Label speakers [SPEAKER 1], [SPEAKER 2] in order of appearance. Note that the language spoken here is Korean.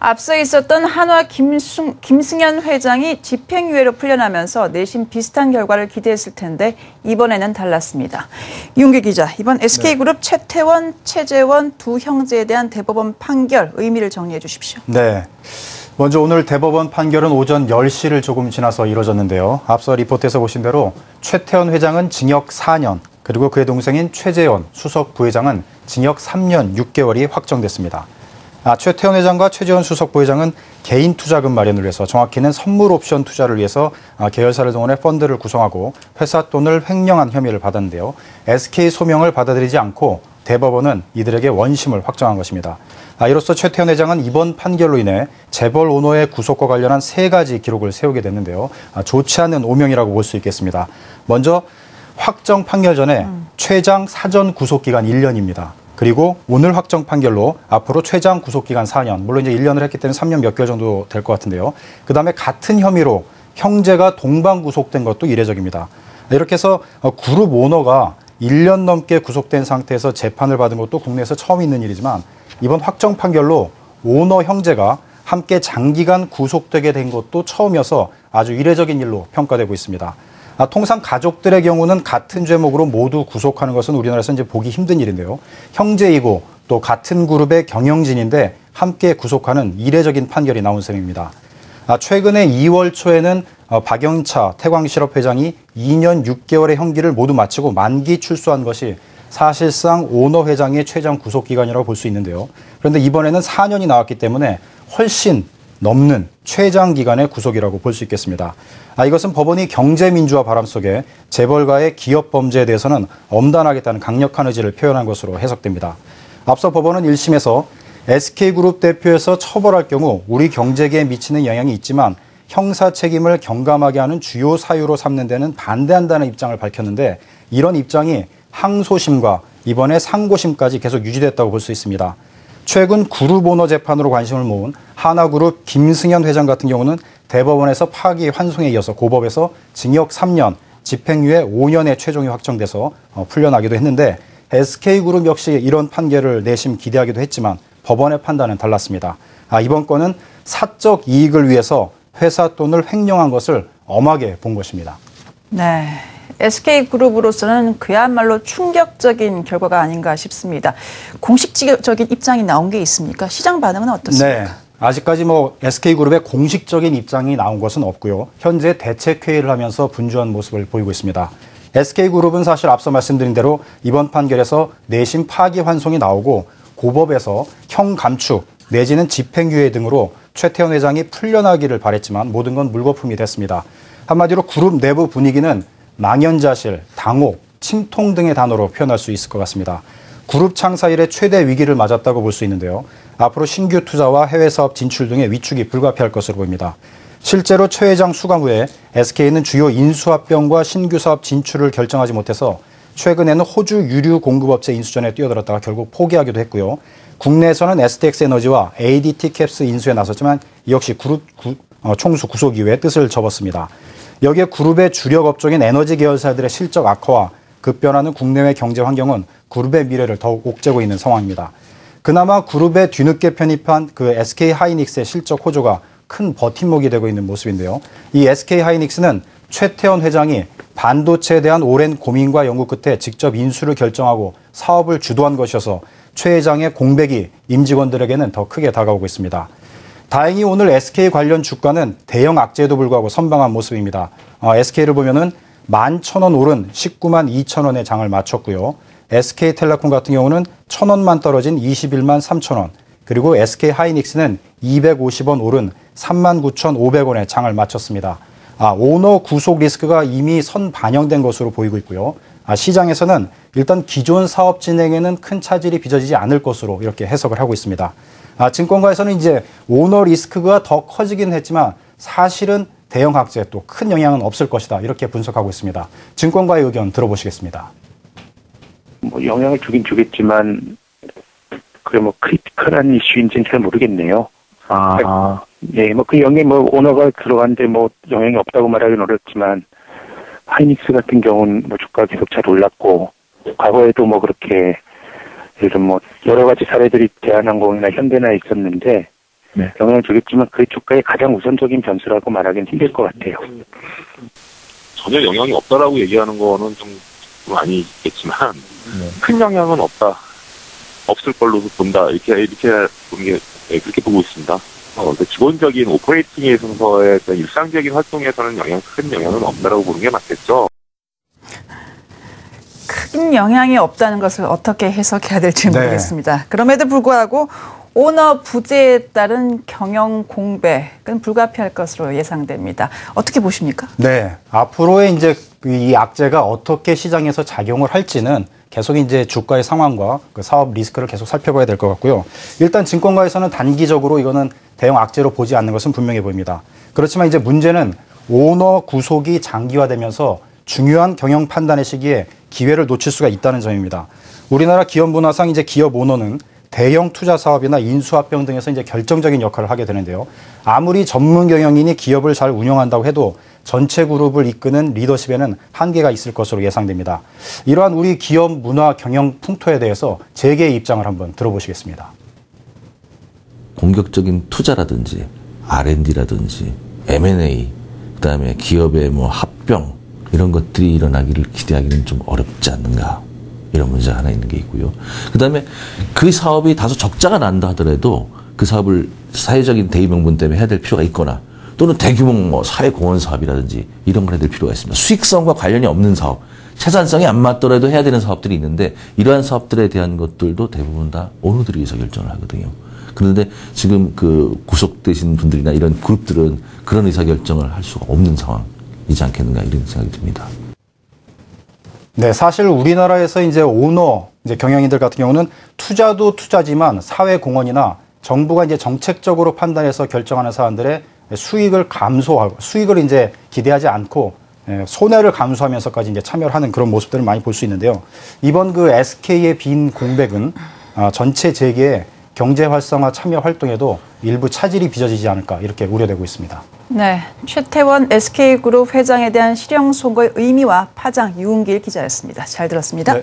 [SPEAKER 1] 앞서 있었던 한화 김승현 회장이 집행유예로 풀려나면서 내심 비슷한 결과를 기대했을 텐데 이번에는 달랐습니다. 이용규 기자, 이번 SK그룹 최태원, 최재원 두 형제에 대한 대법원 판결 의미를 정리해 주십시오.
[SPEAKER 2] 네. 먼저 오늘 대법원 판결은 오전 10시를 조금 지나서 이뤄졌는데요. 앞서 리포트에서 보신 대로 최태원 회장은 징역 4년, 그리고 그의 동생인 최재원 수석 부회장은 징역 3년 6개월이 확정됐습니다. 최태원 회장과 최재원 수석 부회장은 개인 투자금 마련을 위해서, 정확히는 선물 옵션 투자를 위해서 계열사를 동원해 펀드를 구성하고 회사 돈을 횡령한 혐의를 받았는데요. SK 소명을 받아들이지 않고 대법원은 이들에게 원심을 확정한 것입니다. 이로써 최태원 회장은 이번 판결로 인해 재벌 오너의 구속과 관련한 3가지 기록을 세우게 됐는데요. 좋지 않은 오명이라고 볼 수 있겠습니다. 먼저 확정 판결 전에 최장 사전 구속기간 1년입니다. 그리고 오늘 확정 판결로 앞으로 최장 구속기간 4년, 물론 이제 1년을 했기 때문에 3년 몇 개월 정도 될 것 같은데요. 그다음에 같은 혐의로 형제가 동반 구속된 것도 이례적입니다. 이렇게 해서 그룹 오너가 1년 넘게 구속된 상태에서 재판을 받은 것도 국내에서 처음 있는 일이지만, 이번 확정 판결로 오너 형제가 함께 장기간 구속되게 된 것도 처음이어서 아주 이례적인 일로 평가되고 있습니다. 통상 가족들의 경우는 같은 죄목으로 모두 구속하는 것은 우리나라에서 이제 보기 힘든 일인데요. 형제이고 또 같은 그룹의 경영진인데 함께 구속하는 이례적인 판결이 나온 셈입니다. 최근에 2월 초에는 박영차 태광실업 회장이 2년 6개월의 형기를 모두 마치고 만기 출소한 것이 사실상 오너 회장의 최장 구속기간이라고 볼 수 있는데요. 그런데 이번에는 4년이 나왔기 때문에 훨씬 넘는 최장 기간의 구속이라고 볼 수 있겠습니다. 이것은 법원이 경제민주화 바람 속에 재벌가의 기업 범죄에 대해서는 엄단하겠다는 강력한 의지를 표현한 것으로 해석됩니다. 앞서 법원은 1심에서 SK그룹 대표에서 처벌할 경우 우리 경제계에 미치는 영향이 있지만 형사 책임을 경감하게 하는 주요 사유로 삼는 데는 반대한다는 입장을 밝혔는데, 이런 입장이 항소심과 이번에 상고심까지 계속 유지됐다고 볼 수 있습니다. 최근 그룹 오너 재판으로 관심을 모은 하나그룹 김승현 회장 같은 경우는 대법원에서 파기 환송에 이어서 고법에서 징역 3년, 집행유예 5년의 최종이 확정돼서 풀려나기도 했는데, SK그룹 역시 이런 판결을 내심 기대하기도 했지만 법원의 판단은 달랐습니다. 이번 건은 사적 이익을 위해서 회사 돈을 횡령한 것을 엄하게 본 것입니다.
[SPEAKER 1] 네. SK그룹으로서는 그야말로 충격적인 결과가 아닌가 싶습니다. 공식적인 입장이 나온 게 있습니까? 시장 반응은 어떻습니까?
[SPEAKER 2] 네. 아직까지 SK그룹의 공식적인 입장이 나온 것은 없고요. 현재 대책회의를 하면서 분주한 모습을 보이고 있습니다. SK그룹은 사실 앞서 말씀드린 대로 이번 판결에서 내심 파기 환송이 나오고 고법에서 형 감축 내지는 집행유예 등으로 최태원 회장이 풀려나기를 바랬지만 모든 건 물거품이 됐습니다. 한마디로 그룹 내부 분위기는 망연자실, 당혹, 침통 등의 단어로 표현할 수 있을 것 같습니다. 그룹 창사 이래 최대 위기를 맞았다고 볼 수 있는데요. 앞으로 신규 투자와 해외 사업 진출 등의 위축이 불가피할 것으로 보입니다. 실제로 최 회장 수감 후에 SK는 주요 인수합병과 신규 사업 진출을 결정하지 못해서 최근에는 호주 유류 공급업체 인수전에 뛰어들었다가 결국 포기하기도 했고요. 국내에서는 STX 에너지와 ADT 캡스 인수에 나섰지만 이 역시 그룹 총수 구속 이후에 뜻을 접었습니다. 여기에 그룹의 주력 업종인 에너지 계열사들의 실적 악화와 급변하는 국내외 경제 환경은 그룹의 미래를 더욱 옥죄고 있는 상황입니다. 그나마 그룹에 뒤늦게 편입한 그 SK하이닉스의 실적 호조가 큰 버팀목이 되고 있는 모습인데요. 이 SK하이닉스는 최태원 회장이 반도체에 대한 오랜 고민과 연구 끝에 직접 인수를 결정하고 사업을 주도한 것이어서 최 회장의 공백이 임직원들에게는 더 크게 다가오고 있습니다. 다행히 오늘 SK 관련 주가는 대형 악재에도 불구하고 선방한 모습입니다. SK를 보면은 11,000원 오른 19만 2천원의 장을 마쳤고요. SK텔레콤 같은 경우는 1,000원만 떨어진 21만 3천원, 그리고 SK하이닉스는 250원 오른 39,500원의 장을 마쳤습니다. 오너 구속 리스크가 이미 선 반영된 것으로 보이고 있고요. 시장에서는 일단 기존 사업 진행에는 큰 차질이 빚어지지 않을 것으로 이렇게 해석을 하고 있습니다. 증권가에서는 이제 오너 리스크가 더 커지긴 했지만 사실은 대형 악재에 또 큰 영향은 없을 것이다, 이렇게 분석하고 있습니다. 증권가의 의견 들어보시겠습니다.
[SPEAKER 3] 영향을 주긴 주겠지만 그게 크리티컬한 이슈인지는 잘 모르겠네요. 예, 그 영향이 오너가 들어갔는데 영향이 없다고 말하기는 어렵지만, 하이닉스 같은 경우는 주가가 계속 잘 올랐고, 과거에도 그렇게, 예를 들어 여러 가지 사례들이 대한항공이나 현대나 있었는데, 네. 영향을 주겠지만 그 주가의 가장 우선적인 변수라고 말하기는 힘들 것 같아요.
[SPEAKER 4] 전혀 영향이 없다라고 얘기하는 거는 좀 아니겠지만 큰 영향은 없을 걸로 본다 이렇게 보는 게 그렇게 보고 있습니다. 기본적인 오퍼레이팅에서의 일상적인 활동에서는 큰 영향은 없다라고 보는 게 맞겠죠.
[SPEAKER 1] 큰 영향이 없다는 것을 어떻게 해석해야 될지 모르겠습니다. 그럼에도 불구하고 오너 부재에 따른 경영 공백은 불가피할 것으로 예상됩니다. 어떻게 보십니까?
[SPEAKER 2] 네, 앞으로의 이제 이 악재가 어떻게 시장에서 작용을 할지는 계속 이제 주가의 상황과 그 사업 리스크를 계속 살펴봐야 될 것 같고요. 일단 증권가에서는 단기적으로 이거는 대형 악재로 보지 않는 것은 분명해 보입니다. 그렇지만 이제 문제는 오너 구속이 장기화되면서 중요한 경영 판단의 시기에 기회를 놓칠 수가 있다는 점입니다. 우리나라 기업 문화상 이제 기업 오너는 대형 투자 사업이나 인수합병 등에서 이제 결정적인 역할을 하게 되는데요. 아무리 전문 경영인이 기업을 잘 운영한다고 해도 전체 그룹을 이끄는 리더십에는 한계가 있을 것으로 예상됩니다. 이러한 우리 기업 문화 경영 풍토에 대해서 제 개의 입장을 한번 들어보시겠습니다.
[SPEAKER 5] 공격적인 투자라든지 R&D라든지 M&A, 그다음에 기업의 합병 이런 것들이 일어나기를 기대하기는 좀 어렵지 않는가. 이런 문제가 하나 있는 게 있고요. 그다음에 그 사업이 다소 적자가 난다 하더라도 그 사업을 사회적인 대의 명분 때문에 해야 될 필요가 있거나 또는 대규모 사회공헌 사업이라든지 이런 걸 해야 될 필요가 있습니다. 수익성과 관련이 없는 사업, 채산성이 안 맞더라도 해야 되는 사업들이 있는데 이러한 사업들에 대한 것들도 대부분 다 오너들이 의사결정을 하거든요. 그런데 지금 그 구속되신 분들이나 이런 그룹들은 그런 의사결정을 할 수가 없는 상황이지 않겠는가 이런 생각이 듭니다.
[SPEAKER 2] 네, 사실 우리나라에서 이제 오너, 이제 경영인들 같은 경우는 투자도 투자지만 사회공헌이나 정부가 이제 정책적으로 판단해서 결정하는 사안들의 수익을 감소하고 수익을 이제 기대하지 않고 손해를 감수하면서까지 이제 참여를 하는 그런 모습들을 많이 볼 수 있는데요. 이번 그 SK의 빈 공백은 전체 재계의 경제 활성화 참여 활동에도 일부 차질이 빚어지지 않을까 이렇게 우려되고 있습니다.
[SPEAKER 1] 네, 최태원 SK그룹 회장에 대한 실형 선고의 의미와 파장 유은길 기자였습니다. 잘 들었습니다.
[SPEAKER 2] 네.